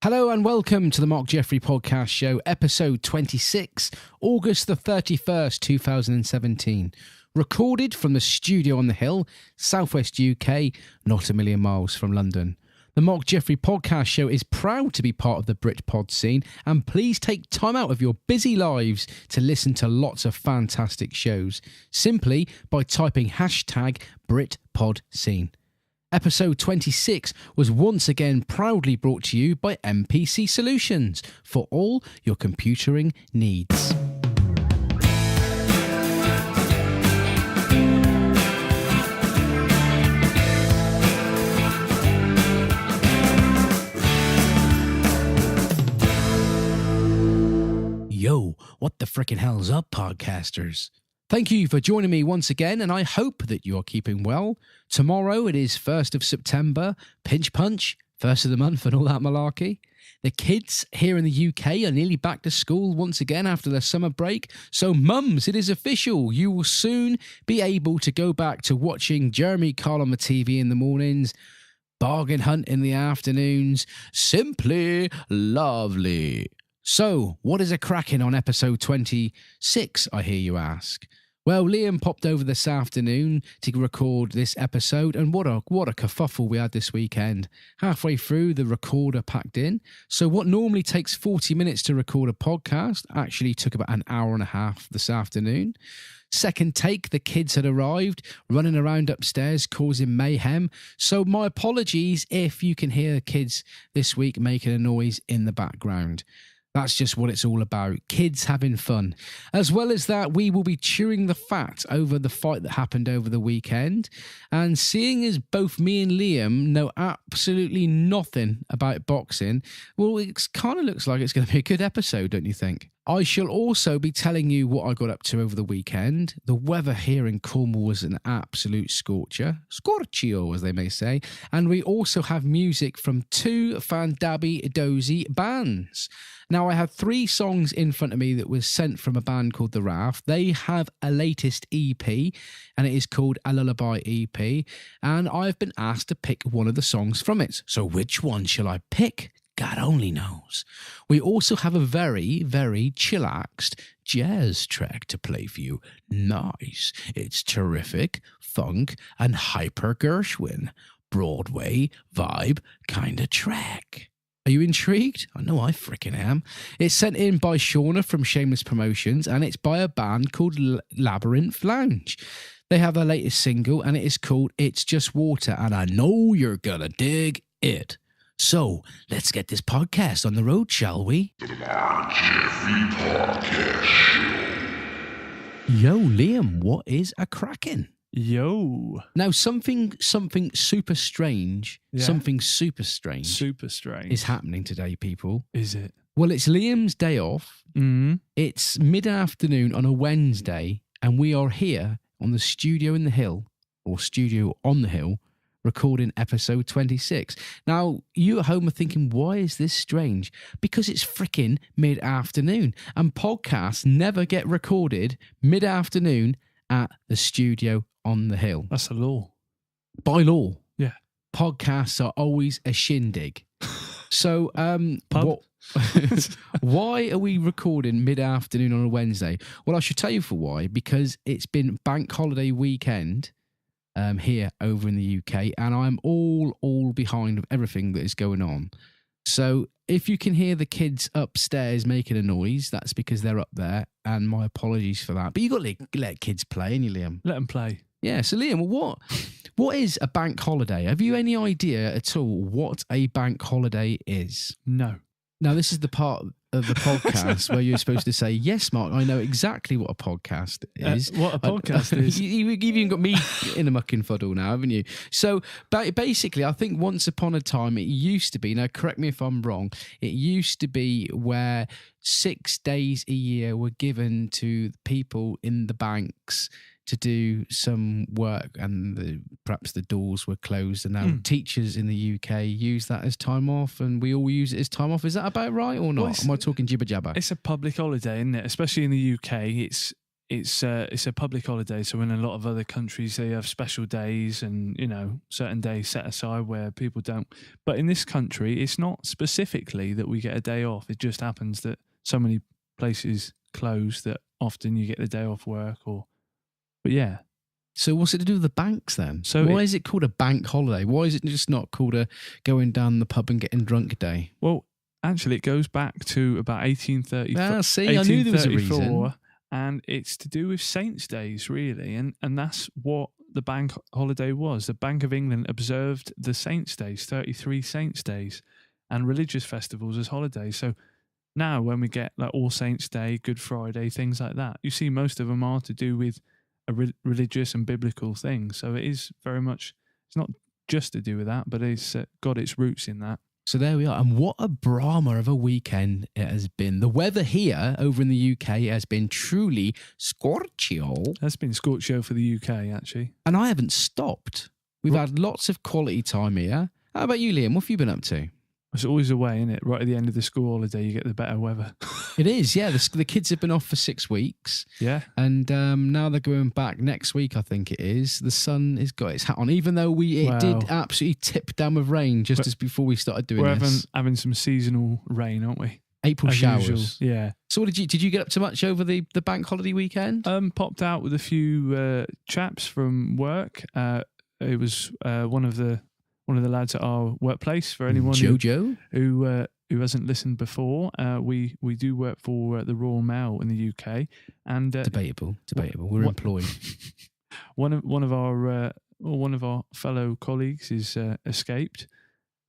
Hello and welcome to the Marc Jeffrey Podcast Show, episode 26, August the 31st, 2017. Recorded from the studio on the hill, southwest UK, not a million miles from London. The Marc Jeffrey Podcast Show is proud to be part of the Britpod scene, and please take time out of your busy lives to listen to lots of fantastic shows, simply by typing hashtag Britpod scene. Episode 26 was once again proudly brought to you by MPC Solutions for all your computering needs. Yo, what the frickin' hell's up, podcasters? Thank you for joining me once again, and I hope that you are keeping well. Tomorrow it is 1st of September, pinch punch, first of the month and all that malarkey. The kids here in the UK are nearly back to school once again after their summer break. So mums, it is official. You will soon be able to go back to watching Jeremy Kyle on the TV in the mornings, Bargain Hunt in the afternoons. Simply lovely. So, what is a cracking on episode 26, I hear you ask? Well, Liam popped over this afternoon to record this episode, and what a kerfuffle we had this weekend. Halfway through, the recorder packed in. So what normally takes 40 minutes to record a podcast actually took about an hour and a half this afternoon. Second take, the kids had arrived, running around upstairs, causing mayhem. So my apologies if you can hear the kids this week making a noise in the background. That's just what it's all about. Kids having fun. As well as that, we will be chewing the fat over the fight that happened over the weekend. And seeing as both me and Liam know absolutely nothing about boxing, well, it kind of looks like it's going to be a good episode, don't you think? I shall also be telling you what I got up to over the weekend. The weather here in Cornwall was an absolute scorcher. Scorchio, as they may say. And we also have music from two Fandabby Dozy bands. Now, I have 3 songs in front of me that was sent from a band called The Raft. They have a latest EP, and it is called A Lullaby EP. And I've been asked to pick one of the songs from it. So which one shall I pick? God only knows. We also have a very, very chillaxed jazz track to play for you. Nice. It's terrific, funk, and hyper Gershwin. Broadway vibe kind of track. Are you intrigued? I know I frickin' am. It's sent in by Shauna from Shameless Promotions, and it's by a band called Labyrinth Lounge. They have their latest single, and it is called It's Just Water, and I know you're gonna dig it. So, let's get this podcast on the road, shall we? The Marc Jeffrey Podcast Show. Yo, Liam, what is a crackin'? Yo. Now, something super strange, super strange is happening today, people. Is it? Well, it's Liam's day off. Mm-hmm. It's mid-afternoon on a Wednesday, and we are here on the studio in the hill, or studio on the hill, recording episode 26. Now, you at home are thinking, why is this strange? Because it's freaking mid-afternoon, and podcasts never get recorded mid-afternoon at the studio on the hill. That's the law. By law. Yeah. Podcasts are always a shindig. So, why are we recording mid-afternoon on a Wednesday? Well, I should tell you for why. Because it's been bank holiday weekend here over in the UK, and I'm all behind everything that is going on. So if you can hear the kids upstairs making a noise, that's because they're up there, and my apologies for that. But you got to let kids play, ain't you, Liam? Let them play. Yeah, so Liam, what is a bank holiday? Have you any idea at all what a bank holiday is? No. Now, this is the part of the podcast where you're supposed to say, yes, Mark, I know exactly what a podcast is. What a podcast is. You've even got me in a mucking fuddle now, haven't you? So basically, I think once upon a time, it used to be, now correct me if I'm wrong, it used to be where 6 days a year were given to people in the banks to do some work, and perhaps the doors were closed, and now teachers in the UK use that as time off, and we all use it as time off. Is that about right or not? Well, am I talking jibber jabber? It's a public holiday, isn't it? Especially in the UK, it's a public holiday. So in a lot of other countries, they have special days and, certain days set aside where people don't. But in this country, it's not specifically that we get a day off. It just happens that so many places close that often you get the day off work but yeah. So what's it to do with the banks then? So why is it called a bank holiday? Why is it just not called a going down the pub and getting drunk day? Well, actually, it goes back to about 1834. Ah, see, I knew there was a reason. And it's to do with saints' days, really. And that's what the bank holiday was. The Bank of England observed the saints' days, 33 saints' days, and religious festivals as holidays. So now when we get like All Saints' Day, Good Friday, things like that, you see most of them are to do with a religious and biblical thing. So it is very much, it's not just to do with that, but it's got its roots in that. So there we are. And what a drama of a weekend it has been. The weather here over in the UK has been truly scorchio. That's been scorchio for the UK, actually. And I haven't stopped. We've had lots of quality time here. How about you, Liam? What have you been up to? It's always a way, isn't it? Right at the end of the school holiday, you get the better weather. It is, yeah. The kids have been off for 6 weeks. Yeah. And now they're going back next week, I think it is. The sun has got its hat on, even though it did absolutely tip down with rain just as before we started doing this. We're having some seasonal rain, aren't we? April as showers. Usual. Yeah. So what did you get up to much over the bank holiday weekend? Popped out with a few chaps from work. It was one of the lads at our workplace. For anyone Jojo who hasn't listened before, we do work for the Royal Mail in the UK, and debatable. We're employed. One of our fellow colleagues is escaped,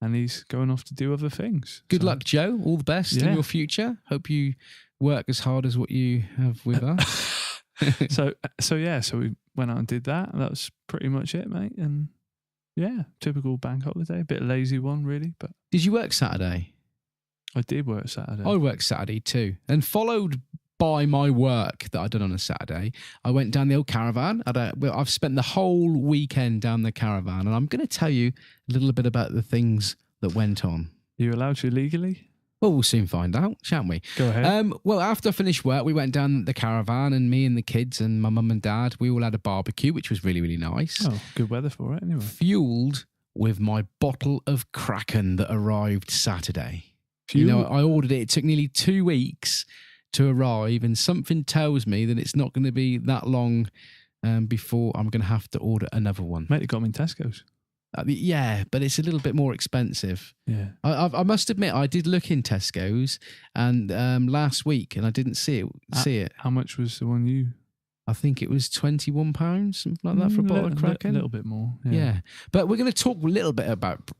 and he's going off to do other things. Good luck, Joe. All the best in your future. Hope you work as hard as what you have with us. So we went out and did that. That was pretty much it, mate. And yeah, typical bank holiday. A bit lazy one, really. But did you work Saturday? I did work Saturday. I worked Saturday too. And followed by my work that I'd done on a Saturday, I went down the old caravan. I've spent the whole weekend down the caravan, and I'm going to tell you a little bit about the things that went on. Are you allowed to legally? Well, we'll soon find out, shan't we? Go ahead. Well, after I finished work, we went down the caravan, and me and the kids and my mum and dad, we all had a barbecue, which was really, really nice. Oh, good weather for it anyway. Fueled with my bottle of Kraken that arrived Saturday. I ordered it. It took nearly 2 weeks to arrive, and something tells me that it's not going to be that long before I'm going to have to order another one. Mate, it got me in Tesco's. Yeah, but it's a little bit more expensive. Yeah, I must admit, I did look in Tesco's and last week, and I didn't see it. How much was the one you? I think it was £21, something like that, for a bottle of Kraken. A little bit more. Yeah. But we're going to talk a little bit about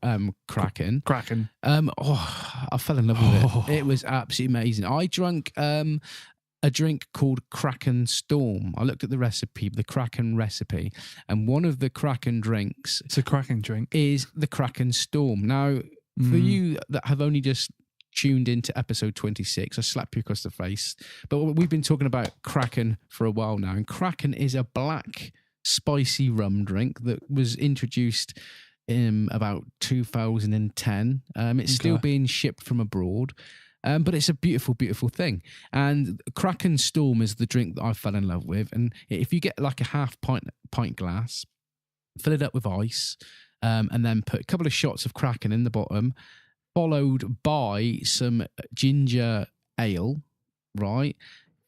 Kraken. Kraken. I fell in love with it. It was absolutely amazing. I drank a drink called Kraken Storm. I looked at the recipe, the Kraken recipe, and one of the Kraken drinks... It's a Kraken drink. ...is the Kraken Storm. Now, for you that have only just tuned into episode 26, I slap you across the face, but we've been talking about Kraken for a while now, and Kraken is a black spicy rum drink that was introduced in about 2010. It's still being shipped from abroad. But it's a beautiful, beautiful thing. And Kraken Storm is the drink that I fell in love with. And if you get like a half pint glass, fill it up with ice, and then put a couple of shots of Kraken in the bottom, followed by some ginger ale, right?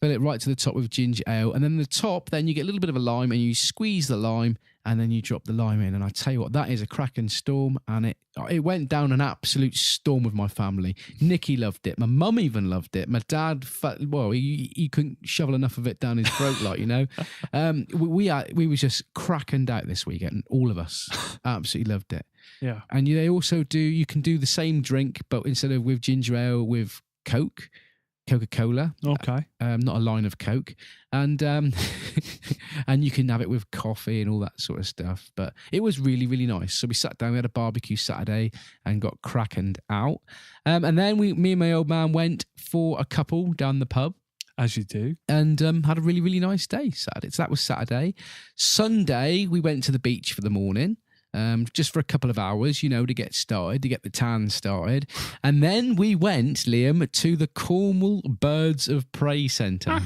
Fill it right to the top with ginger ale. And then the top, then you get a little bit of a lime, and you squeeze the lime, and then you drop the lime in. And I tell you what, that is a Kraken Storm, and it went down an absolute storm with my family. Nikki loved it. My mum even loved it. My dad, he couldn't shovel enough of it down his throat, we were just crackened out this weekend. All of us absolutely loved it. Yeah. And they also you can do the same drink, but instead of with ginger ale, with Coca-Cola. Okay. Not a line of Coke. And and you can have it with coffee and all that sort of stuff. But it was really, really nice. So we sat down, we had a barbecue Saturday and got Krakened out. And then me and my old man went for a couple down the pub. As you do. And had a really, really nice day Saturday. So that was Saturday. Sunday, we went to the beach for the morning. Just for a couple of hours, to get started, to get the tan started. And then we went, Liam, to the Cornwall Birds of Prey Centre.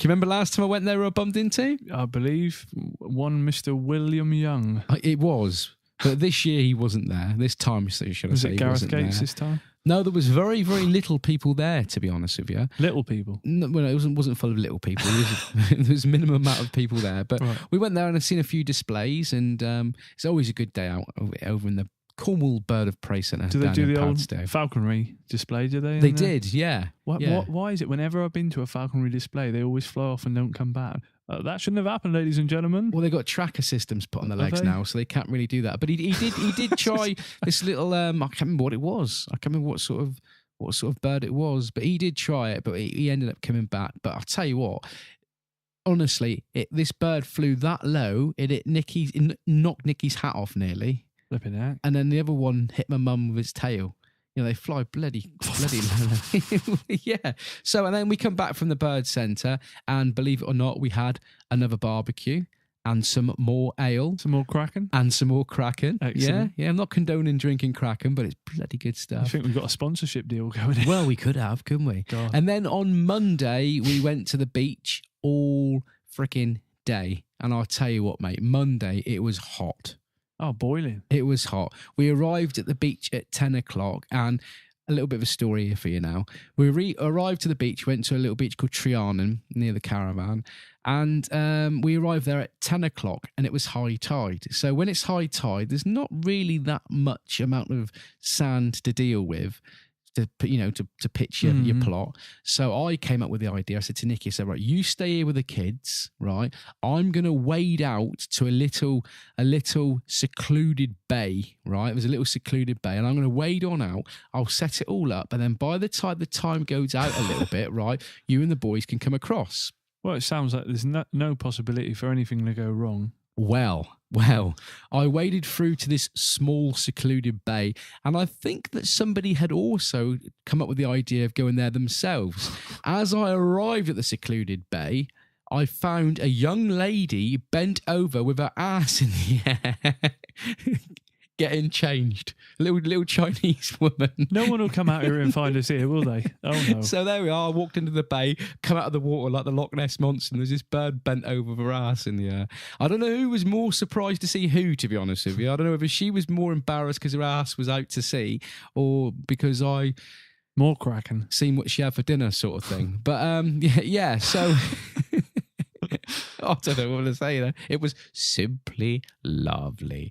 you remember last time I went there I bumped into? I believe one Mr. William Young. It was. But this year he wasn't there. This time, should I say, Was it he Gareth wasn't Gates there. this time? No, there was very, very little people there, to be honest with you. Little people? No, well, it wasn't full of little people. There was a minimum amount of people there. But we went there and I've seen a few displays, and it's always a good day out over in the Cornwall Bird of Prey Centre. Do they do the old falconry display, do they? They did, yeah. Why is it whenever I've been to a falconry display, they always fly off and don't come back? That shouldn't have happened, ladies and gentlemen. Well, they've got tracker systems put on the legs now, so they can't really do that. But he did try this little, I can't remember what it was. I can't remember what sort of bird it was, but he did try it, but he ended up coming back. But I'll tell you what, honestly, this bird flew that low, it knocked Nicky's hat off nearly. Flipping out. And then the other one hit my mum with his tail. You know, they fly bloody low. Yeah. So, and then we come back from the bird centre, and believe it or not, we had another barbecue and some more ale. Some more Kraken? And some more Kraken. Excellent. Yeah. I'm not condoning drinking Kraken, but it's bloody good stuff. I think we've got a sponsorship deal going in. Well, we could have, couldn't we? God. And then on Monday, we went to the beach all freaking day. And I'll tell you what, mate, Monday, it was hot. Oh, boiling. It was hot. We arrived at the beach at 10 o'clock, and a little bit of a story here for you now. We arrived to the beach, went to a little beach called Trianon near the caravan, and we arrived there at 10 o'clock, and it was high tide. So when it's high tide, there's not really that much amount of sand to deal with, to pitch your plot. So I came up with the idea. I said to Nikki, I said, right, you stay here with the kids, right? I'm going to wade out to a little secluded bay, right? There's a little secluded bay, and I'm going to wade on out. I'll set it all up, and then by the time goes out a little bit, right, you and the boys can come across. Well, it sounds like there's no possibility for anything to go wrong. Well, I waded through to this small secluded bay, and I think that somebody had also come up with the idea of going there themselves. As I arrived at the secluded bay, I found a young lady bent over with her ass in the air, getting changed. Little Chinese woman. No one will come out here and find us here, will they? Oh, no. So there we are. I walked into the bay, come out of the water like the Loch Ness Monster, and there's this bird bent over with her ass in the air. I don't know who was more surprised to see who, to be honest with you. I don't know if she was more embarrassed because her ass was out to sea, or because I... More Kraken. Seen what she had for dinner sort of thing. But, yeah, so... I don't know what to say there. It was simply lovely.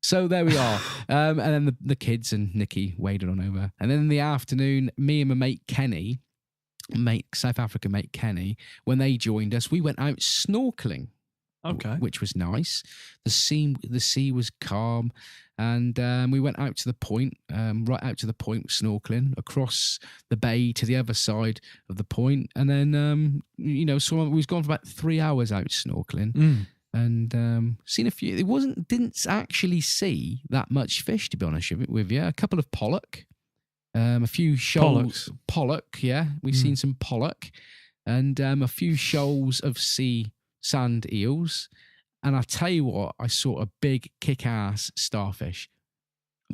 So there we are. And then the kids and Nikki waded on over. And then in the afternoon, me and my mate Kenny, South African mate Kenny, when they joined us, we went out snorkeling. Okay. Which was nice. The sea was calm. And we went out to the point, right out to the point snorkeling, across the bay to the other side of the point. And then, so we was gone for about 3 hours out snorkeling. And seen a few. Didn't actually see that much fish, to be honest with you. A couple of pollock, a few shoals. Pollock, yeah. We've seen some pollock, and a few shoals of sea sand eels. And I tell you what, I saw a big kick-ass starfish.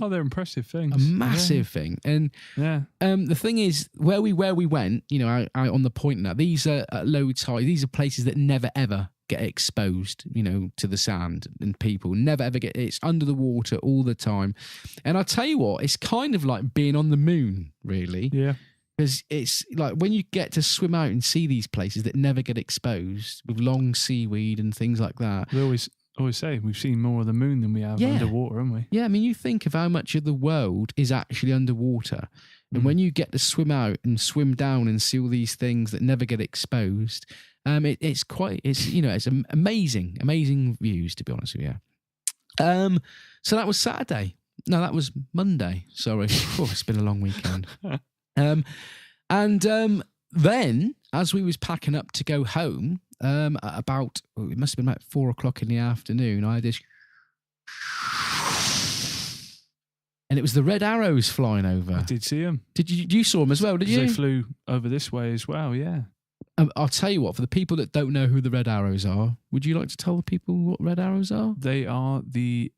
Oh, they're impressive things. A massive thing. And the thing is, where we went, out on the point now, these are at low tide. These are places that never ever get exposed, to the sand, and people never ever it's under the water all the time. And I tell you what, it's kind of like being on the moon, really. Yeah. Because it's like when you get to swim out and see these places that never get exposed with long seaweed and things like that. We always say we've seen more of the moon than we have underwater, haven't we? Yeah, I mean, you think of how much of the world is actually underwater. And when you get to swim out and swim down and see all these things that never get exposed, it's amazing views, to be honest with you. So that was Saturday. No, that was Monday. Sorry. It's been a long weekend. Then, as we was packing up to go home, it must have been about 4 o'clock in the afternoon, I had this, and it was the red arrows flying over. I did see them. You saw them as well, did you? They flew over this way as well, yeah. I'll tell you what, for the people that don't know who the red arrows are, would you like to tell the people what red arrows are? They are the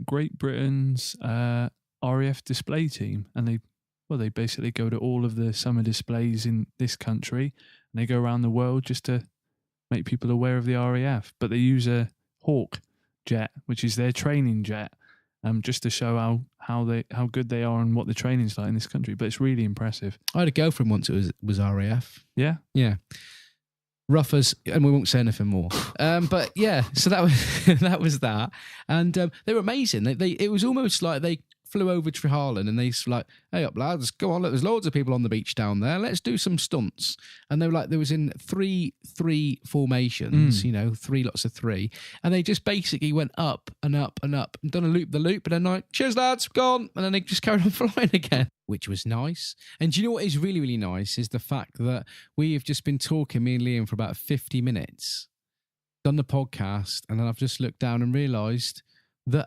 Great Britain's RAF display team, and they basically go to all of the summer displays in this country, and they go around the world just to make people aware of the RAF. But they use a Hawk jet, which is their training jet, just to show how good they are and what the training's like in this country. But it's really impressive. I had a girlfriend once. It was RAF. Yeah, yeah. Rough as, and we won't say anything more. But yeah, so that was that, and they were amazing. It was almost like they flew over Treharlan and they were like, "Hey up lads, go on! There's loads of people on the beach down there. Let's do some stunts." And they were like, there was in three formations, 3 lots of 3, and they just basically went up and up and up and done a loop the loop, and then like, "Cheers lads, gone," and then they just carried on flying again, which was nice. And do you know what is really, really nice is the fact that we have just been talking, me and Liam, for about 50 minutes, done the podcast, and then I've just looked down and realised that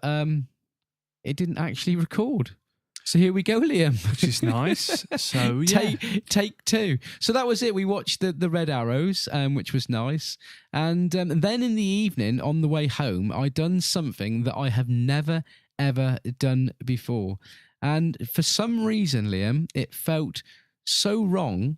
it didn't actually record. So here we go, Liam. Which is nice. So yeah. Take 2. So that was it. We watched the Red Arrows, which was nice. And then in the evening, on the way home, I done something that I have never, ever done before. And for some reason, Liam, it felt so wrong.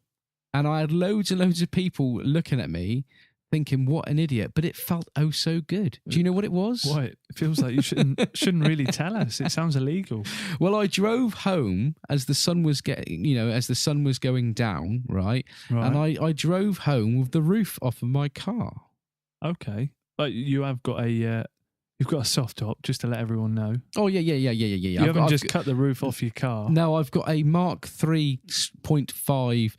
And I had loads and loads of people looking at me thinking, what an idiot. But it felt oh so good. Do you know what it was? What? It feels like you shouldn't really tell us. It sounds illegal. Well, I drove home as the sun was going down, right? And I drove home with the roof off of my car. Okay. But you have got you've got a soft top, just to let everyone know. Oh, yeah. You haven't just cut the roof off your car. No, I've got a Marc 3.5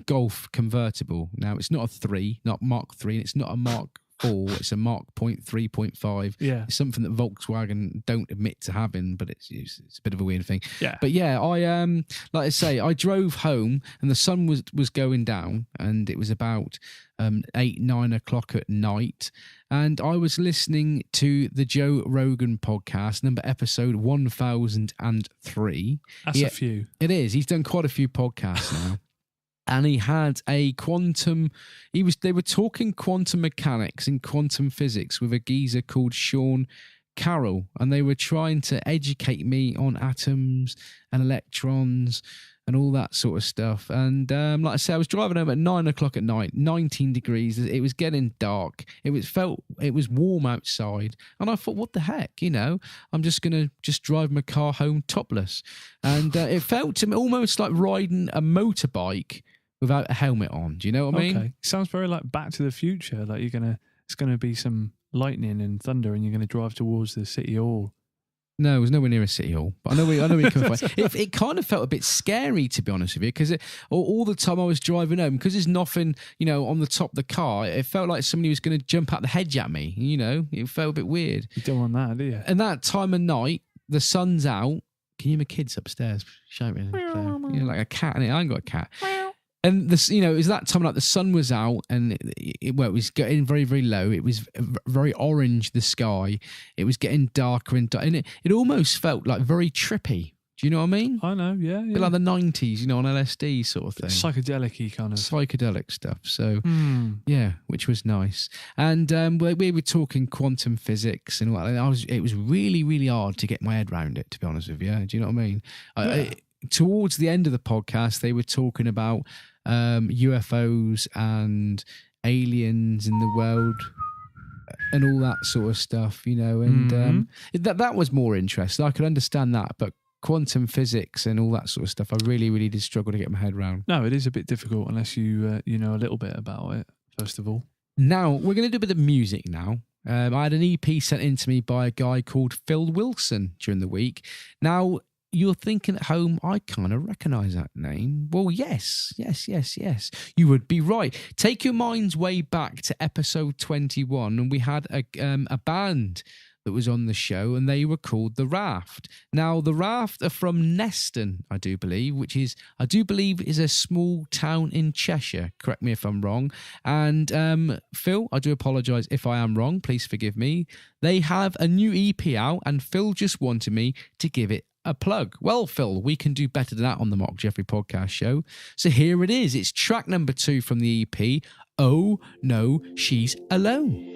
Golf convertible. Now, it's not a 3, not Mark 3, and it's not a Mark 4. It's a Mark 3.5. Yeah. It's something that Volkswagen don't admit to having, but it's a bit of a weird thing. Yeah. But yeah, I like I say, I drove home and the sun was going down, and it was about 8-9 o'clock at night, and I was listening to the Joe Rogan podcast, episode 1003. That's a few. It is. He's done quite a few podcasts now. And he had a they were talking quantum mechanics and quantum physics with a geezer called Sean Carroll, and they were trying to educate me on atoms and electrons and all that sort of stuff. And like I said, I was driving home at 9 o'clock at night, 19 degrees. It was getting dark. It was warm outside. And I thought, what the heck? I'm just going to drive my car home topless. And it felt to me almost like riding a motorbike without a helmet on. Do you know what I mean? Okay. Sounds very like Back to the Future. Like it's going to be some lightning and thunder and you're going to drive towards the city hall. No, it was nowhere near a city hall. But I know where you're coming from. It kind of felt a bit scary, to be honest with you, because all the time I was driving home, because there's nothing, on the top of the car, it felt like somebody was going to jump out the hedge at me. It felt a bit weird. You don't want that, do you? And that time of night, the sun's out. Can you hear my kids upstairs shouting? Like a cat. And I ain't got a cat. And this, it was that time, like the sun was out, and it was getting very, very low. It was very orange, the sky. It was getting darker and it almost felt like very trippy. Do you know what I mean? I know, yeah. A bit like the 90s, on LSD sort of thing. Psychedelic-y kind of. Psychedelic stuff. So, yeah, which was nice. And we were talking quantum physics and all that. It was really, really hard to get my head around it, to be honest with you. Do you know what I mean? Yeah. Towards the end of the podcast, they were talking about UFOs and aliens in the world and all that sort of stuff, and that was more interesting. I could understand that, but quantum physics and all that sort of stuff, I really, really did struggle to get my head around. No, it is a bit difficult unless you know a little bit about it, first of all. Now, we're going to do a bit of music now. I had an EP sent in to me by a guy called Phil Wilson during the week. Now, you're thinking at home, I kind of recognise that name. Well, yes. You would be right. Take your minds way back to episode 21, and we had a band that was on the show, and they were called the Raft. Now, the Raft are from Neston, I do believe is a small town in Cheshire. Correct me if I'm wrong. And Phil, I do apologise if I am wrong. Please forgive me. They have a new EP out, and Phil just wanted me to give it a plug. Well, Phil, we can do better than that on the Marc Jeffrey podcast show. So here it is. It's track number 2 from the EP. Oh No, She's Alone.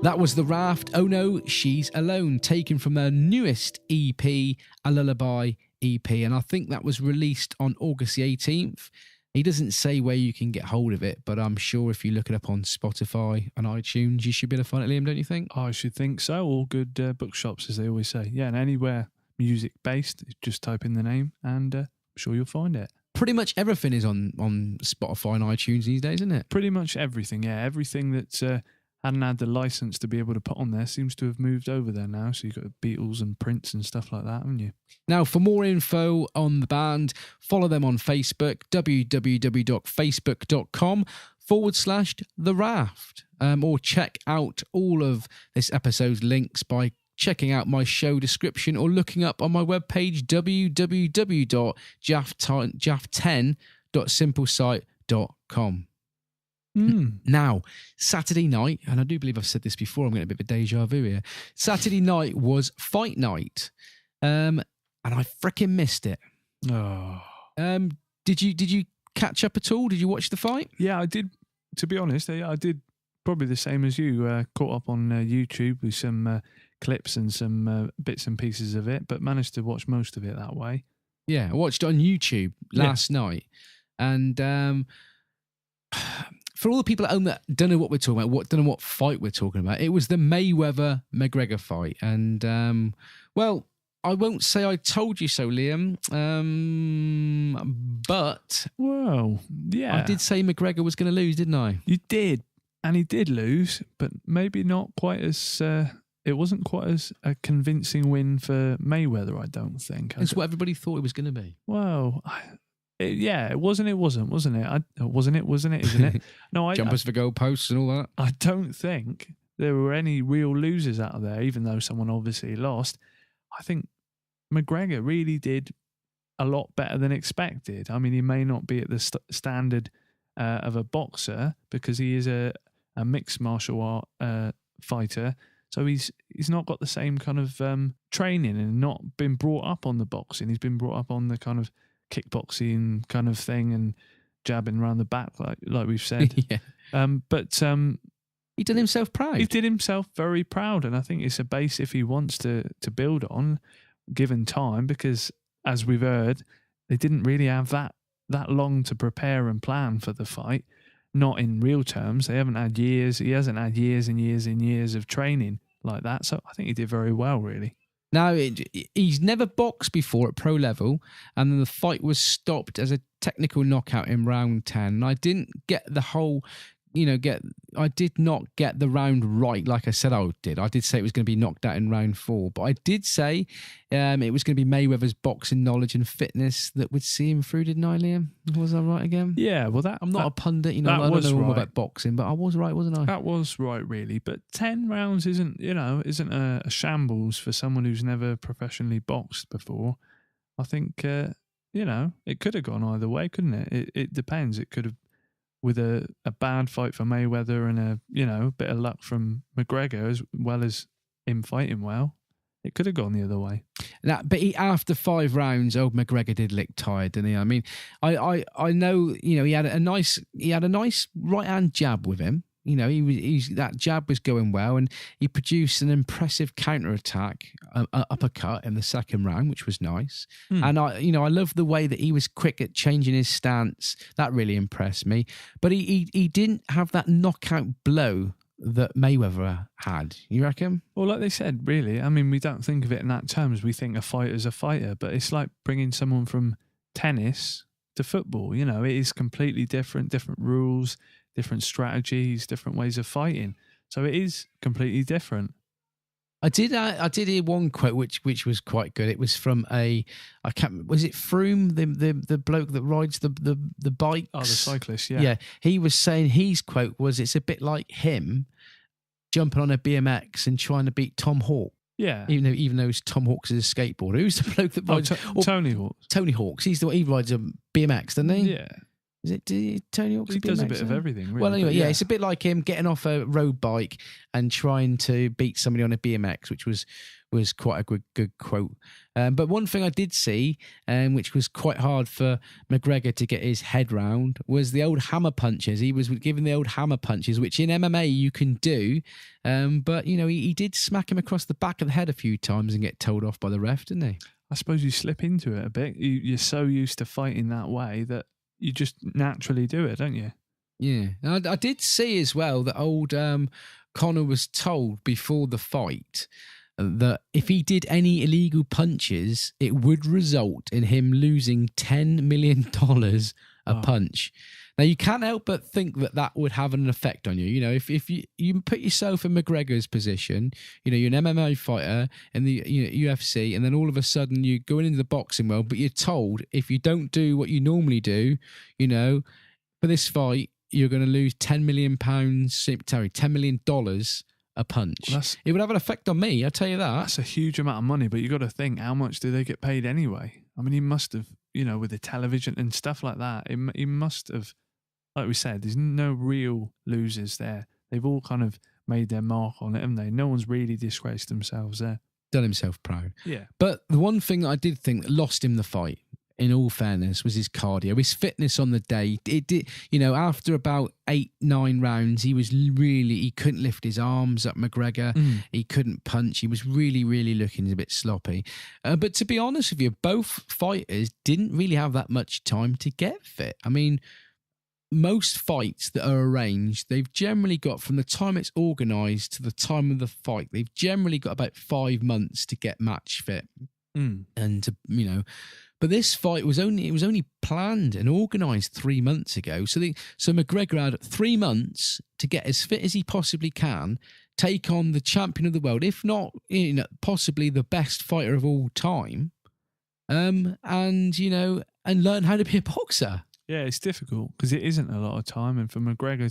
That was The Raft, Oh No, She's Alone, taken from their newest EP, A Lullaby EP, and I think that was released on August the 18th. He doesn't say where you can get hold of it, but I'm sure if you look it up on Spotify and iTunes, you should be able to find it, Liam, don't you think? I should think so. All good bookshops, as they always say. Yeah, and anywhere music-based, just type in the name and I'm sure you'll find it. Pretty much everything is on Spotify and iTunes these days, isn't it? Pretty much everything, yeah. Everything that hadn't had the license to be able to put on there seems to have moved over there now. So you've got Beatles and Prince and stuff like that, haven't you? Now, for more info on the band, follow them on Facebook, www.facebook.com/The Raft, or check out all of this episode's links by checking out my show description or looking up on my webpage, www.jaff10.simplesite.com. Now, Saturday night, and I do believe I've said this before, I'm getting a bit of a deja vu here. Saturday night was fight night, and I freaking missed it. Oh. Did you catch up at all? Did you watch the fight? Yeah, I did. To be honest, I did probably the same as you. Caught up on YouTube with some clips and some bits and pieces of it, but managed to watch most of it that way. Yeah, I watched it on YouTube last night, and for all the people at home that don't know what we're talking about, don't know what fight we're talking about, it was the Mayweather-McGregor fight. And, well, I won't say I told you so, Liam, but... Well, yeah. I did say McGregor was going to lose, didn't I? You did, and he did lose, but maybe not quite as... it wasn't quite as a convincing win for Mayweather, I don't think. It's what everybody thought it was going to be. Well... it wasn't, wasn't it? Isn't it? No, Jumpers for goal posts and all that. I don't think there were any real losers out there, even though someone obviously lost. I think McGregor really did a lot better than expected. I mean, he may not be at the standard of a boxer because he is a mixed martial art fighter. So he's not got the same kind of training and not been brought up on the boxing. He's been brought up on the kind of kickboxing kind of thing and jabbing around the back, like we've said. Yeah. But he did himself proud. He did himself very proud, and I think it's a base if he wants to build on, given time, because as we've heard, they didn't really have that long to prepare and plan for the fight. Not in real terms. They haven't had years. He hasn't had years and years and years of training like that. So I think he did very well, really. Now, he's never boxed before at pro level, and then the fight was stopped as a technical knockout in round 10. And I didn't get the whole, I did not get the round right like I said I did. I did say it was going to be knocked out in round 4, but I did say it was going to be Mayweather's boxing knowledge and fitness that would see him through, didn't I, Liam? Was I right again? Yeah, well, I'm not a pundit, I don't know all about boxing, but I was right, wasn't I? That was right, really. But 10 rounds isn't a shambles for someone who's never professionally boxed before. I think, it could have gone either way, couldn't it? It depends. It could have, with a bad fight for Mayweather and a bit of luck from McGregor as well as him fighting well, it could have gone the other way. But after 5 rounds, old McGregor did look tired, didn't he? I mean, I know he had a nice right hand jab with him. That jab was going well, and he produced an impressive counter-attack, uppercut in the second round, which was nice. And I love the way that he was quick at changing his stance. That really impressed me. But he didn't have that knockout blow that Mayweather had. You reckon? Well, like they said, really, I mean, we don't think of it in that terms. We think a fighter's a fighter, but it's like bringing someone from tennis to football. It is completely different rules, different strategies, different ways of fighting. So it is completely different. I did hear one quote which was quite good. It was from was it Froome, the bloke that rides the bikes? Oh, the cyclist, yeah. Yeah. He was saying his quote was, it's a bit like him jumping on a BMX and trying to beat Tom Hawk. Yeah. Even though Tom Hawks is a skateboarder. Who's the bloke that rides Tony Hawks. Tony Hawks. He rides a BMX, doesn't he? Yeah. Is it Tony Hawk's He BMX, does a bit of everything, really. Well, anyway, yeah, it's a bit like him getting off a road bike and trying to beat somebody on a BMX, which was quite a good quote. But one thing I did see, which was quite hard for McGregor to get his head round, was the old hammer punches. He was given the old hammer punches, which in MMA you can do. But, he did smack him across the back of the head a few times and get told off by the ref, didn't he? I suppose you slip into it a bit. You're so used to fighting that way that you just naturally do it, don't you? Yeah. I did see as well that old Conor was told before the fight that if he did any illegal punches, it would result in him losing $10 million a punch. Now, you can't help but think that would have an effect on you. If you put yourself in McGregor's position, you're an MMA fighter in the UFC, and then all of a sudden you're going into the boxing world, but you're told if you don't do what you normally do, for this fight, you're going to lose $10 million a punch. It would have an effect on me, I'll tell you that. That's a huge amount of money, but you got to think, how much do they get paid anyway? I mean, he must have, with the television and stuff like that, he must have, like we said, there's no real losers there. They've all kind of made their mark on it, haven't they? No one's really disgraced themselves there. Done himself proud. Yeah. But the one thing that I did think that lost him the fight, in all fairness, was his cardio, his fitness on the day. It did, after about 8-9 rounds, he couldn't lift his arms up McGregor. He couldn't punch. He was really, really looking a bit sloppy. But to be honest with you, both fighters didn't really have that much time to get fit. I mean, most fights that are arranged, they've generally got, from the time it's organised to the time of the fight, they've generally got about 5 months to get match fit. And but this fight was only planned and organised 3 months ago. So McGregor had 3 months to get as fit as he possibly can, take on the champion of the world, if not possibly the best fighter of all time, and learn how to be a boxer. Yeah, it's difficult because it isn't a lot of time, and for McGregor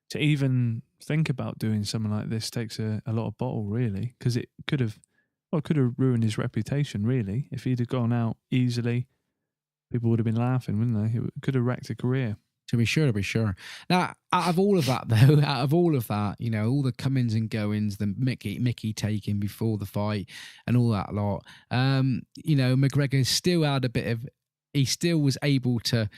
to even think about doing something like this takes a lot of bottle, really, because it could have ruined his reputation, really. If he'd have gone out easily, people would have been laughing, wouldn't they? It could have wrecked a career. To be sure. Now, out of all of that, all the comings and goings, the Mickey taking before the fight and all that lot, McGregor still had he still was able to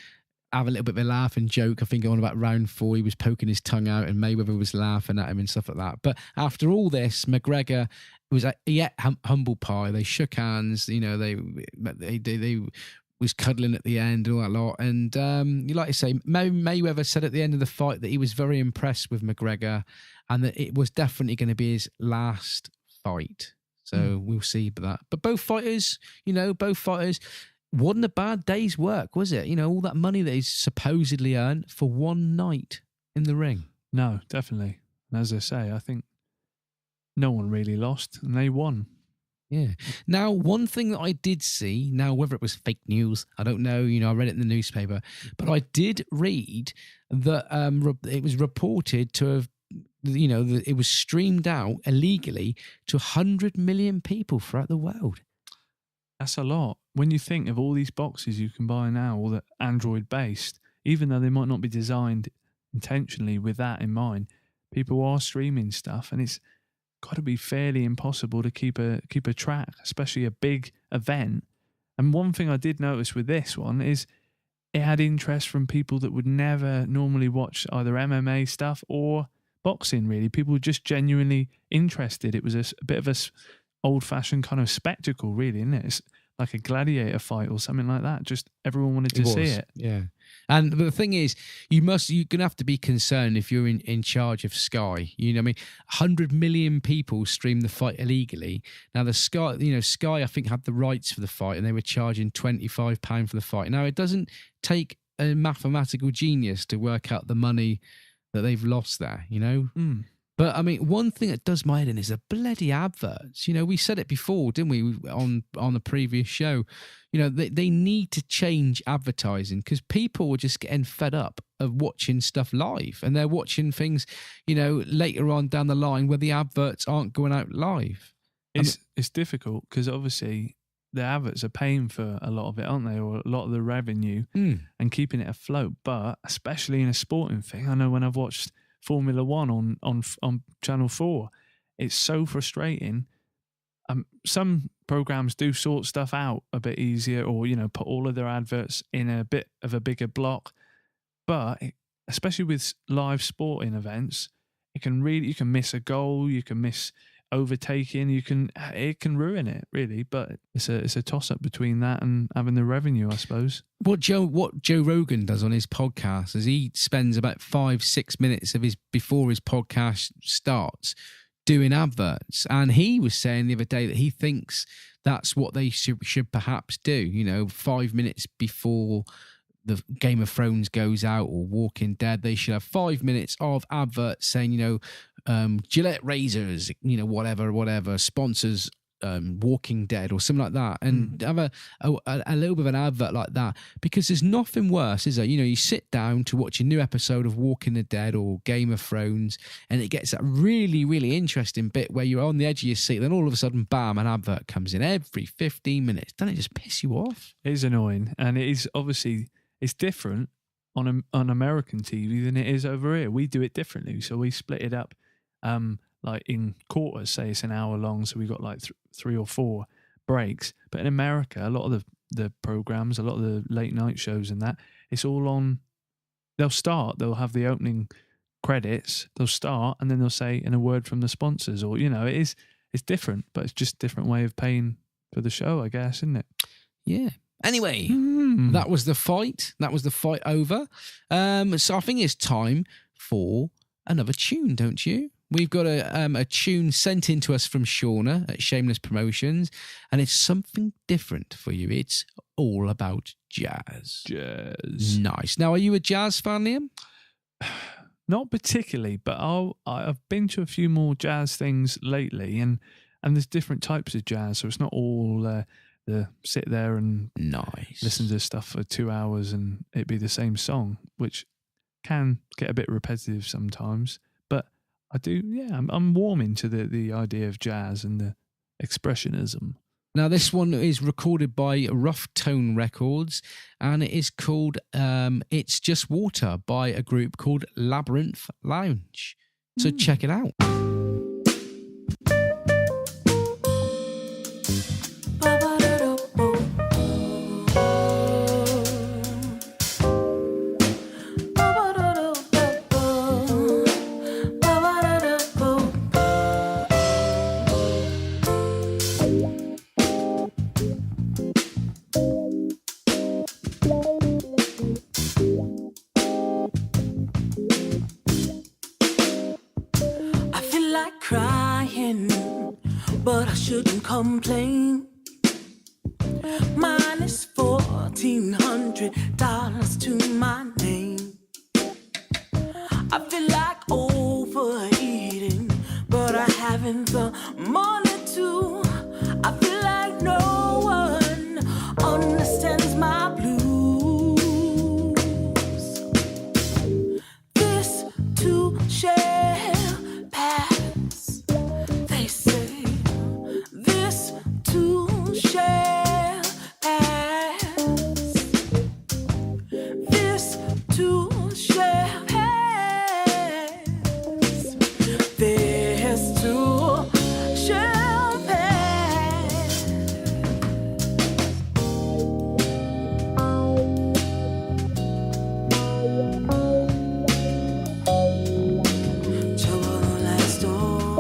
have a little bit of a laugh and joke. I think on about round 4, he was poking his tongue out and Mayweather was laughing at him and stuff like that. But after all this, McGregor he ate humble pie. They shook hands. They was cuddling at the end and all that lot. And you like to say, Mayweather said at the end of the fight that he was very impressed with McGregor and that it was definitely going to be his last fight. So we'll see that. But both fighters, wasn't a bad day's work, was it? All that money that he's supposedly earned for one night in the ring. No, definitely. And as I say, I think no one really lost and they won. Yeah. Now, one thing that I did see, now whether it was fake news, I don't know, I read it in the newspaper, but I did read that it was reported to have, that it was streamed out illegally to 100 million people throughout the world. That's a lot. When you think of all these boxes you can buy now, all that Android based, even though they might not be designed intentionally with that in mind, people are streaming stuff, and it's got to be fairly impossible to keep a track, especially a big event. And one thing I did notice with this one is it had interest from people that would never normally watch either MMA stuff or boxing, really. People were just genuinely interested. It was a bit of a old-fashioned kind of spectacle, really, isn't it? It's like a gladiator fight or something like that. Just everyone wanted to see it. Yeah. And the thing is, you're going to have to be concerned if you're in charge of Sky. 100 million people streamed the fight illegally. Now, the Sky, I think, had the rights for the fight, and they were charging £25 for the fight. Now, it doesn't take a mathematical genius to work out the money that they've lost there, But, one thing that does my head in is the bloody adverts. We said it before, didn't we, on the previous show? They need to change advertising because people are just getting fed up of watching stuff live. And they're watching things, later on down the line where the adverts aren't going out live. It's difficult because obviously the adverts are paying for a lot of it, aren't they? Or a lot of the revenue and keeping it afloat. But especially in a sporting thing, I know when I've watched Formula One on Channel 4, it's so frustrating some programs do sort stuff out a bit easier, or put all of their adverts in a bit of a bigger block. But especially with live sporting events, you can miss a goal, you can miss overtaking, it can ruin it really. But it's a toss up between that and having the revenue, I suppose. What Joe Rogan does on his podcast is he spends about 5-6 minutes before his podcast starts doing adverts, and he was saying the other day that he thinks that's what they should perhaps do. 5 minutes before the Game of Thrones goes out or Walking Dead, they should have 5 minutes of adverts saying, Gillette razors, whatever sponsors Walking Dead or something like that, and have a little bit of an advert like that, because there's nothing worse, is there? You sit down to watch a new episode of Walking the Dead or Game of Thrones, and it gets that really, really interesting bit where you're on the edge of your seat, then all of a sudden, bam, an advert comes in every 15 minutes. Doesn't it just piss you off? It is annoying, and it is obviously, it's different on American TV than it is over here. We do it differently, so we split it up like in quarters. Say it's an hour long, so we got like 3 or 4 breaks. But in America, a lot of the programs, a lot of the late night shows and that, it's all on. They'll have the opening credits, they'll start, and then they'll say, in a word from the sponsors, or it's different, but it's just a different way of paying for the show, I guess, isn't it? Yeah. Anyway, that was the fight. That was the fight over. So I think it's time for another tune, don't you? We've got a tune sent in to us from Shauna at Shameless Promotions, and it's something different for you. It's all about jazz. Jazz. Nice. Now, are you a jazz fan, Liam? Not particularly, but I've been to a few more jazz things lately, and there's different types of jazz, so it's not all the sit there and listen to stuff for 2 hours and it be the same song, which can get a bit repetitive sometimes. But I do, I'm warming to the idea of jazz and the expressionism. Now, this one is recorded by Rough Tone Records, and it is called It's Just Water by a group called Labyrinth Lounge. So check it out. But I shouldn't complain. Minus $1,400 to my name. I feel like overeating, but I haven't the money to. I feel like no one understands my blues. This too shall pass, they say. This too shall pass. This too shall pass. This too shall pass. Trouble don't last always.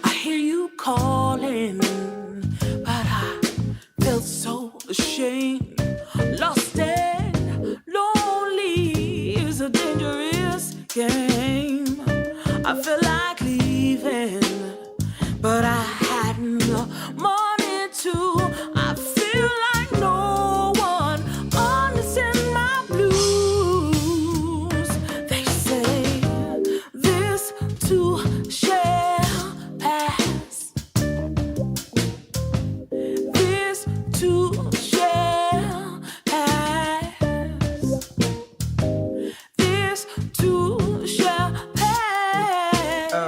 I hear you calling, but I felt so ashamed. Lost and lonely is a dangerous game. I felt like leaving, but I hadn't the money to. I feel like no one understands my blues. They say this too shall pass. This too shall pass. This too shall pass.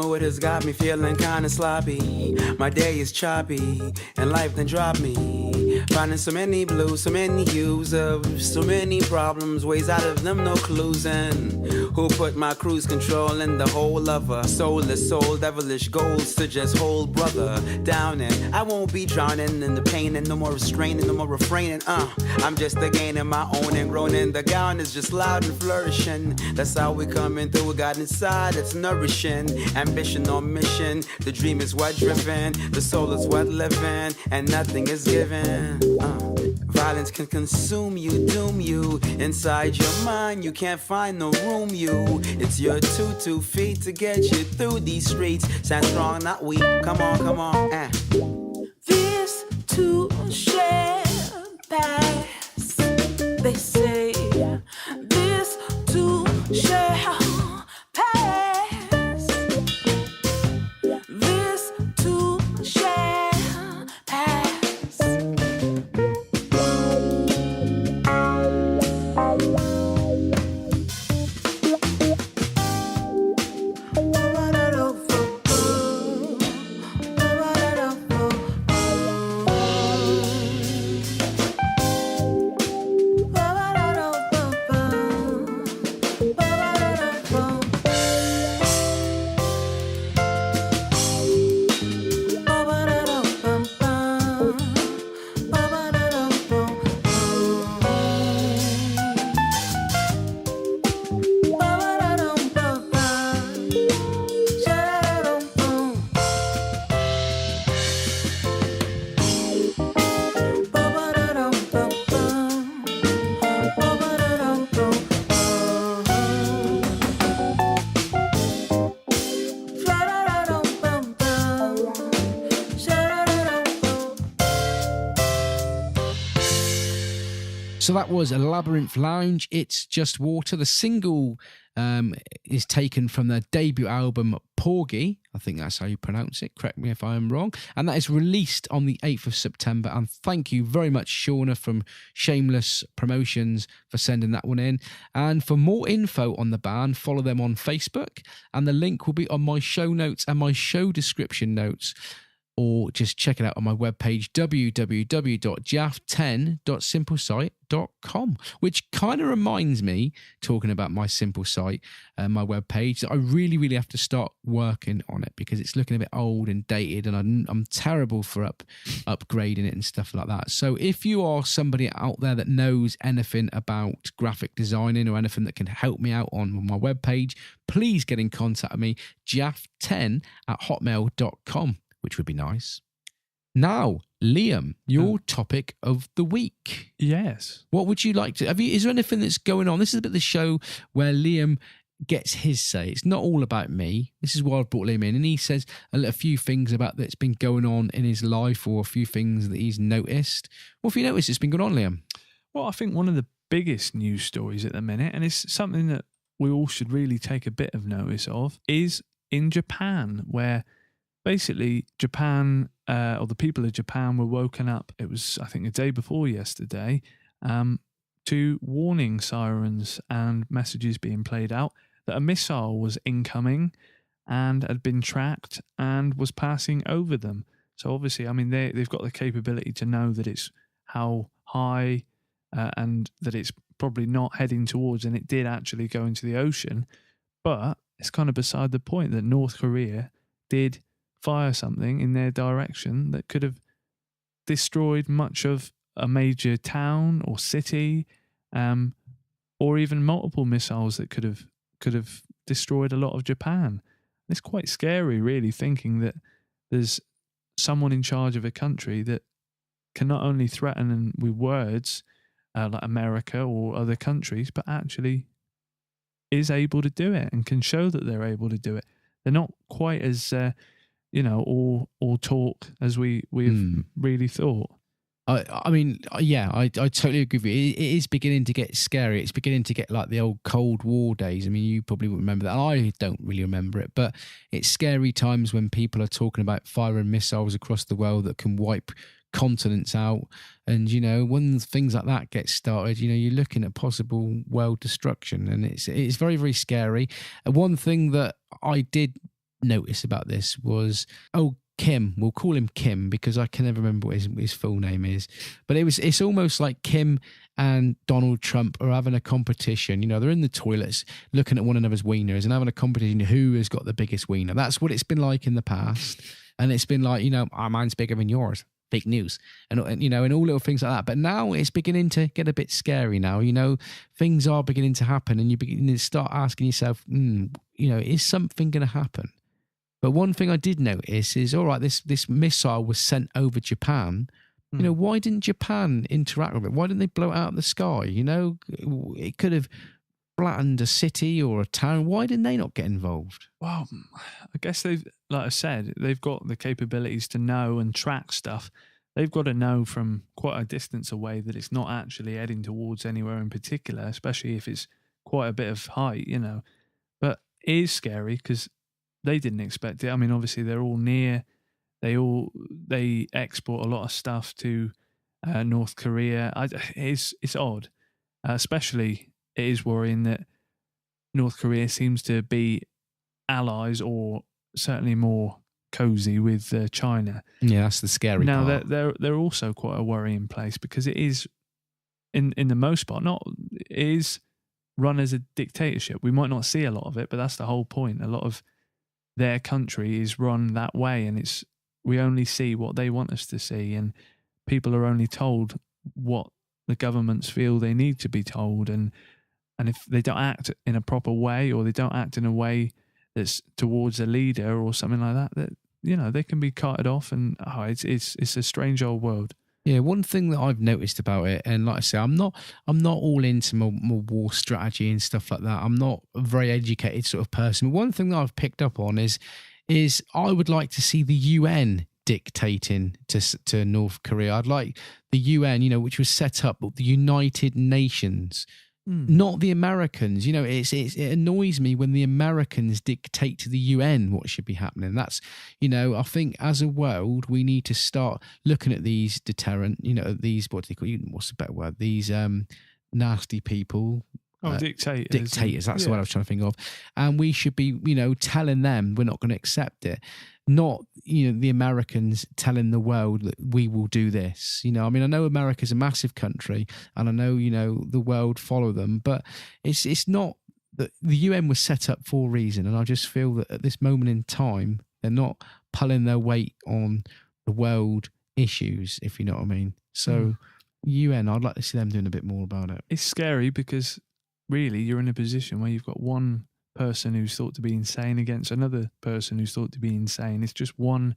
mood has got me feeling kinda sloppy. My day is choppy, and life done dropped me. Finding so many blues, so many hues of so many problems, ways out of them, no clues. And who put my cruise control in the whole of a soulless soul, devilish goals to just hold brother down. And I won't be drowning in the pain and no more restraining, no more refraining. I'm just a gaining my own and groaning. The gown is just loud and flourishing. That's how we coming through. We got inside, it's nourishing. Ambition on mission. The dream is what driven. The soul is what living. And nothing is given. Violence can consume you, doom you. Inside your mind, you can't find no room, you. It's your 2 feet to get you through these streets. Stand strong, not weak. Come on, come on. This too shall pass. They say this too shall pass. This too shall pass. So that was a Labyrinth Lounge. It's Just Water. The single is taken from their debut album, Porgy. I think that's how you pronounce it. Correct me if I am wrong. And that is released on the 8th of September. And thank you very much, Shauna from Shameless Promotions, for sending that one in. And for more info on the band, follow them on Facebook. And the link will be on my show notes and my show description notes. Or just check it out on my webpage, www.jaff10.simplesite.com, which kind of reminds me, talking about my Simple Site, my webpage, that I really, really have to start working on it because it's looking a bit old and dated, and I'm terrible for upgrading it and stuff like that. So if you are somebody out there that knows anything about graphic designing or anything that can help me out on my webpage, please get in contact with me, jaff10@hotmail.com. which would be nice. Now, Liam, your topic of the week. Yes. What would you like to... Is there anything that's going on? This is a bit of the show where Liam gets his say. It's not all about me. This is why I've brought Liam in. And he says a few things about that's been going on in his life or a few things that he's noticed. What have you noticed that's been going on, Liam? Well, I think one of the biggest news stories at the minute, and it's something that we all should really take a bit of notice of, is in Japan, where... basically, Japan, or the people of Japan were woken up, it was, I think, the day before yesterday, to warning sirens and messages being played out that a missile was incoming and had been tracked and was passing over them. So obviously, I mean, they've got the capability to know that it's how high and that it's probably not heading towards, and it did actually go into the ocean. But it's kind of beside the point that North Korea did fire something in their direction that could have destroyed much of a major town or city, or even multiple missiles that could have destroyed a lot of Japan. It's quite scary, really, thinking that there's someone in charge of a country that can not only threaten with words like America or other countries, but actually is able to do it and can show that they're able to do it. They're not quite as all talk as we've really thought. I mean, yeah, I totally agree with you. It is beginning to get scary. It's beginning to get like the old Cold War days. I mean, you probably wouldn't remember that. I don't really remember it, but it's scary times when people are talking about firing missiles across the world that can wipe continents out. And, when things like that get started, you're looking at possible world destruction, and it's very, very scary. One thing that I did noticed about this was, Kim. We'll call him Kim because I can never remember what his full name is. But it's almost like Kim and Donald Trump are having a competition. You know, they're in the toilets looking at one another's wieners and having a competition who has got the biggest wiener. That's what it's been like in the past. And it's been like, you know, mine's bigger than yours. Fake news. And, you know, and all little things like that. But now it's beginning to get a bit scary now. You know, things are beginning to happen and you begin to start asking yourself, you know, is something going to happen? But one thing I did notice is, all right, this missile was sent over Japan. You know, why didn't Japan interact with it? Why didn't they blow it out of the sky? You know, it could have flattened a city or a town. Why didn't they not get involved? Well, I guess they've, like I said, they've got the capabilities to know and track stuff. They've got to know from quite a distance away that it's not actually heading towards anywhere in particular, especially if it's quite a bit of height, you know. But it is scary because they didn't expect it. I mean, obviously they're all near. They export a lot of stuff to North Korea. It's odd, especially it is worrying that North Korea seems to be allies or certainly more cozy with China. Yeah, that's the scary part. Now they're also quite a worrying place because it is in the most part it is run as a dictatorship. We might not see a lot of it, but that's the whole point. A lot of their country is run that way, and we only see what they want us to see, and people are only told what the governments feel they need to be told, and if they don't act in a proper way or they don't act in a way that's towards a leader or something like that, you know, they can be carted off, and it's a strange old world. Yeah, one thing that I've noticed about it, and like I say, I'm not all into more war strategy and stuff like that. I'm not a very educated sort of person. But one thing that I've picked up on is I would like to see the UN dictating to North Korea. I'd like the UN, you know, which was set up, the United Nations, not the Americans. You know, it annoys me when the Americans dictate to the UN what should be happening. That's, you know, I think as a world we need to start looking at these deterrent, you know, these, what do they call you? What's the better word? These nasty people. Dictators. Dictators, that's the word I was trying to think of. And we should be, you know, telling them we're not going to accept it. Not, you know, the Americans telling the world that we will do this. You know, I mean, I know America's a massive country and I know, you know, the world follow them, but it's not that the UN was set up for a reason. And I just feel that at this moment in time, they're not pulling their weight on the world issues, if you know what I mean. So UN, I'd like to see them doing a bit more about it. It's scary because really you're in a position where you've got one person who's thought to be insane against another person who's thought to be insane. It's just one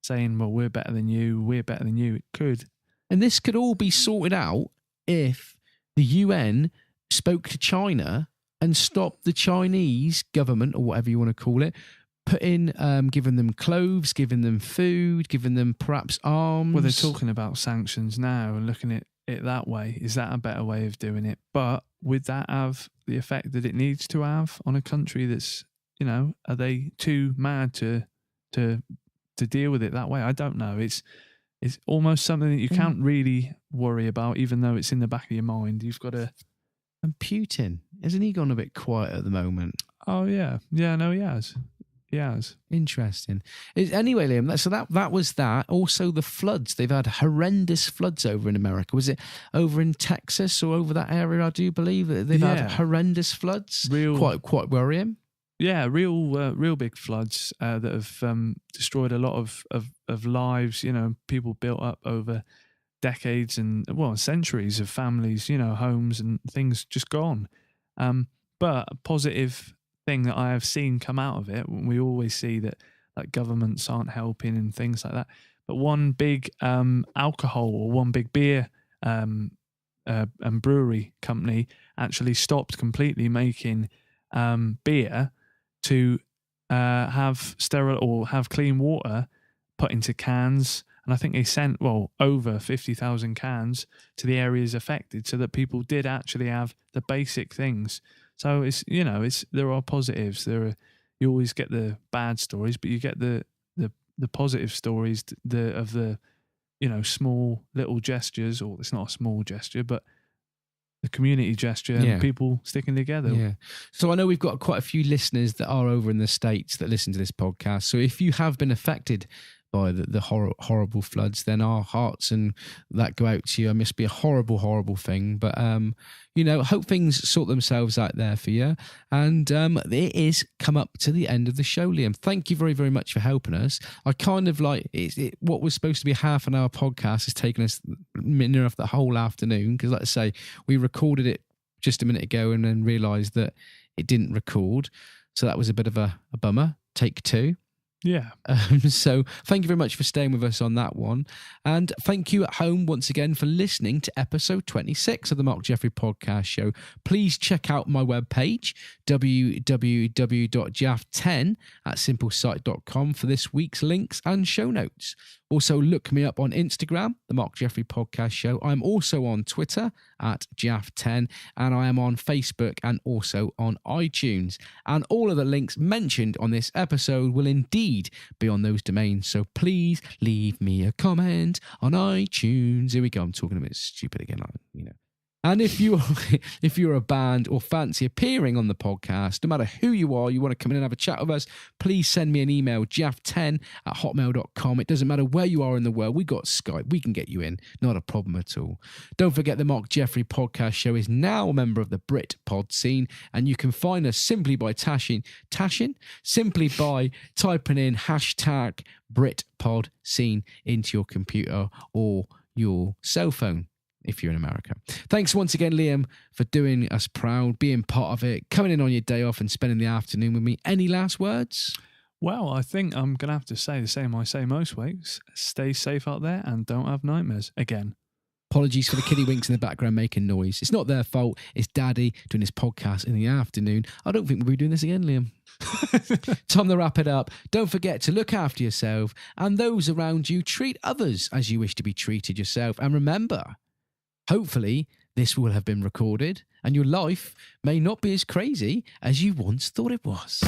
saying, well, we're better than you. It could. And this could all be sorted out if the UN spoke to China and stopped the Chinese government, or whatever you want to call it, giving them clothes, giving them food, giving them perhaps arms. Well, they're talking about sanctions now and looking at it that way. Is that a better way of doing it? But would that have the effect that it needs to have on a country that's, you know, are they too mad to deal with it that way? I don't know. It's almost something that you can't really worry about, even though it's in the back of your mind. You've got to. And Putin, hasn't he gone a bit quiet at the moment? Oh yeah, no, he has. Yes. Interesting. Anyway, Liam, so that was that. Also, the floods. They've had horrendous floods over in America. Was it over in Texas or over that area? I do believe that they've had horrendous floods. Quite worrying. Yeah, real big floods that have destroyed a lot of lives. You know, people built up over decades and centuries of families. You know, homes and things just gone. But a positive thing that I have seen come out of it, we always see that like governments aren't helping and things like that, but one big alcohol or one big beer and brewery company actually stopped completely making beer to have sterile or have clean water put into cans, and I think they sent over 50,000 cans to the areas affected so that people did actually have the basic things. So there are positives. You always get the bad stories, but you get the positive stories of the small little gestures, or it's not a small gesture, but the community gesture and people sticking together. Yeah. So I know we've got quite a few listeners that are over in the States that listen to this podcast. So if you have been affected by the horrible floods, then our hearts and that go out to you. It must be a horrible, horrible thing. But, hope things sort themselves out there for you. And it is come up to the end of the show, Liam. Thank you very, very much for helping us. I kind of like what was supposed to be a half an hour podcast has taken us near enough the whole afternoon. Because like I say, we recorded it just a minute ago and then realised that it didn't record. So that was a bit of a bummer. Take 2. Yeah. So thank you very much for staying with us on that one. And thank you at home once again for listening to episode 26 of the Marc Jeffrey Podcast Show. Please check out my webpage, www.jaff10 at simplesite.com for this week's links and show notes. Also, look me up on Instagram, the Marc Jeffrey Podcast Show. I'm also on Twitter at Jaff10, and I am on Facebook and also on iTunes. And all of the links mentioned on this episode will indeed be on those domains. So please leave me a comment on iTunes. Here we go. I'm talking a bit stupid again, And if you're a band or fancy appearing on the podcast, no matter who you are, you want to come in and have a chat with us, please send me an email, jaff10@hotmail.com. It doesn't matter where you are in the world. We got Skype. We can get you in. Not a problem at all. Don't forget the Marc Jeffrey Podcast Show is now a member of the Brit Pod scene, and you can find us simply by simply by typing in hashtag BritPod scene into your computer or your cell phone, if you're in America. Thanks once again, Liam, for doing us proud, being part of it, coming in on your day off and spending the afternoon with me. Any last words? Well, I think I'm going to have to say the same I say most weeks. Stay safe out there and don't have nightmares again. Apologies for the kiddie winks in the background making noise. It's not their fault. It's Daddy doing his podcast in the afternoon. I don't think we'll be doing this again, Liam. Time to wrap it up. Don't forget to look after yourself and those around you. Treat others as you wish to be treated yourself. And remember, hopefully, this will have been recorded and your life may not be as crazy as you once thought it was.